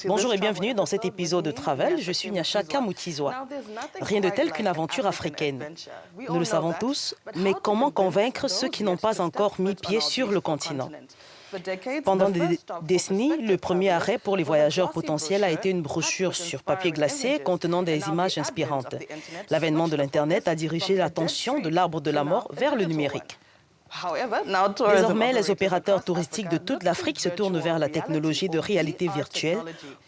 Bonjour et bienvenue dans cet épisode de Travel. Je suis Nyasha Kamutizwa. Rien de tel qu'une aventure africaine. Nous le savons tous, mais comment convaincre ceux qui n'ont pas encore mis pied sur le continent? Pendant des décennies, le premier arrêt pour les voyageurs potentiels a été une brochure sur papier glacé contenant des images inspirantes. L'avènement de l'Internet a dirigé l'attention de l'arbre de la mort vers le numérique. Désormais, les opérateurs touristiques de toute l'Afrique se tournent vers la technologie de réalité virtuelle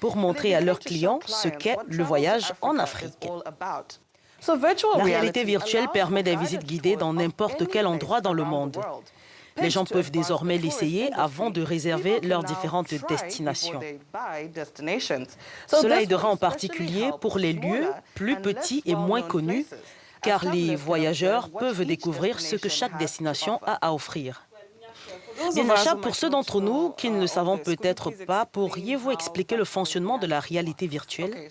pour montrer à leurs clients ce qu'est le voyage en Afrique. La réalité virtuelle permet des visites guidées dans n'importe quel endroit dans le monde. Les gens peuvent désormais l'essayer avant de réserver leurs différentes destinations. Cela aidera en particulier pour les lieux plus petits et moins connus, car les voyageurs peuvent découvrir ce que chaque destination a à offrir. Bien, Nyasha, pour ceux d'entre nous qui ne le savons peut-être pas, pourriez-vous expliquer le fonctionnement de la réalité virtuelle?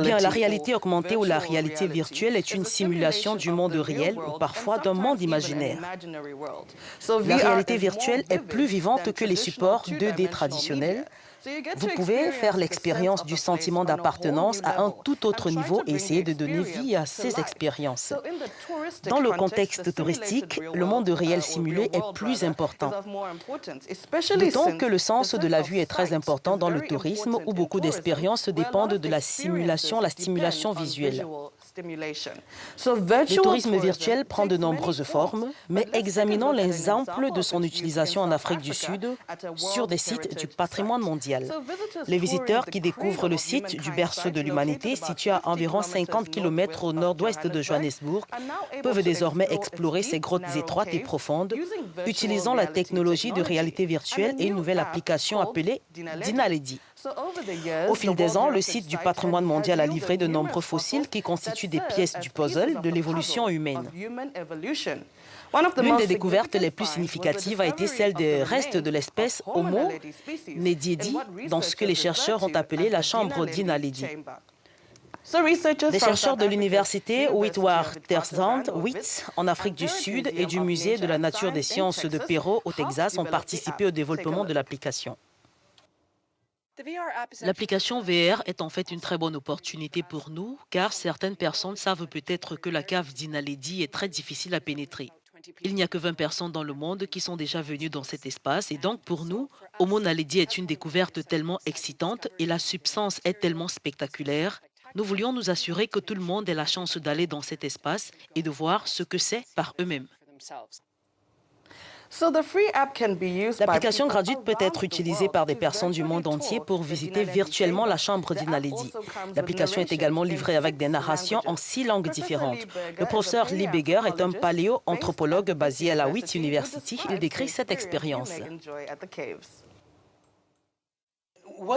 Bien, la réalité augmentée ou la réalité virtuelle est une simulation du monde réel ou parfois d'un monde imaginaire. La réalité virtuelle est plus vivante que les supports 2D traditionnels. Vous pouvez faire l'expérience du sentiment d'appartenance à un tout autre niveau et essayer de donner vie à ces expériences. Dans le contexte touristique, le monde réel simulé est plus important. D'autant que le sens de la vue est très important dans le tourisme où beaucoup d'expériences dépendent de la stimulation visuelle. Le tourisme virtuel prend de nombreuses formes, mais examinons l'exemple de son utilisation en Afrique du Sud sur des sites du patrimoine mondial. Les visiteurs qui découvrent le site du berceau de l'humanité, situé à environ 50 km au nord-ouest de Johannesburg, peuvent désormais explorer ces grottes étroites et profondes, utilisant la technologie de réalité virtuelle et une nouvelle application appelée Dinaledi. Au fil des ans, le site du patrimoine mondial a livré de nombreux fossiles qui constituent des pièces du puzzle de l'évolution humaine. L'une des découvertes les plus significatives a été celle des restes de l'espèce Homo nediedi, dans ce que les chercheurs ont appelé la chambre Dinaledi. Des chercheurs de l'université Witwatersrand, WITS, en Afrique du Sud et du Musée de la nature des sciences de Perot, au Texas, ont participé au développement de l'application. L'application VR est en fait une très bonne opportunité pour nous, car certaines personnes savent peut-être que la cave d'Inaledi est très difficile à pénétrer. Il n'y a que 20 personnes dans le monde qui sont déjà venues dans cet espace et donc pour nous, Homo naledi est une découverte tellement excitante et la substance est tellement spectaculaire. Nous voulions nous assurer que tout le monde ait la chance d'aller dans cet espace et de voir ce que c'est par eux-mêmes. L'application gratuite peut être utilisée par des personnes du monde entier pour visiter virtuellement la chambre d'Inaledi. L'application est également livrée avec des narrations en 6 langues différentes. Le professeur Lee Beger est un paléo-anthropologue basé à la Wits University. Il décrit cette expérience.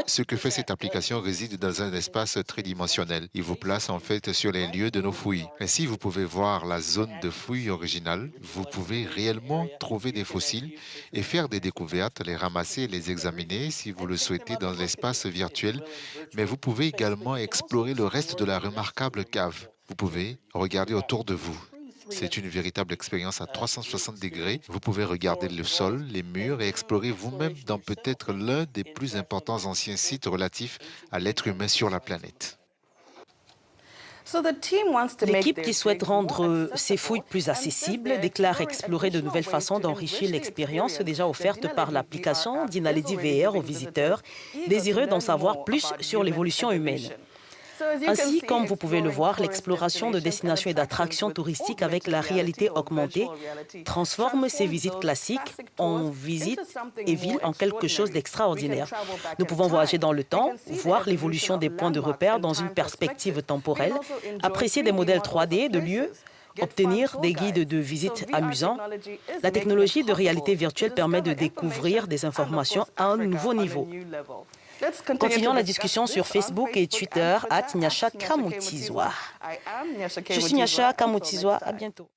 Ce que fait cette application réside dans un espace tridimensionnel. Il vous place en fait sur les lieux de nos fouilles. Ainsi, vous pouvez voir la zone de fouille originale, vous pouvez réellement trouver des fossiles et faire des découvertes, les ramasser et les examiner si vous le souhaitez dans l'espace virtuel. Mais vous pouvez également explorer le reste de la remarquable cave. Vous pouvez regarder autour de vous. C'est une véritable expérience à 360 degrés. Vous pouvez regarder le sol, les murs et explorer vous-même dans peut-être l'un des plus importants anciens sites relatifs à l'être humain sur la planète. L'équipe qui souhaite rendre ces fouilles plus accessibles déclare explorer de nouvelles façons d'enrichir l'expérience déjà offerte par l'application d'Inaledi VR aux visiteurs désireux d'en savoir plus sur l'évolution humaine. Ainsi, comme vous pouvez le voir, l'exploration de destinations et d'attractions touristiques avec la réalité augmentée transforme ces visites classiques en visites et villes en quelque chose d'extraordinaire. Nous pouvons voyager dans le temps, voir l'évolution des points de repère dans une perspective temporelle, apprécier des modèles 3D de lieux, obtenir des guides de visite amusants. La technologie de réalité virtuelle permet de découvrir des informations à un nouveau niveau. Continuons la discussion sur Facebook et Twitter @Nyasha Kamutizwa. Je suis Nyasha Kamutizwa. À bientôt.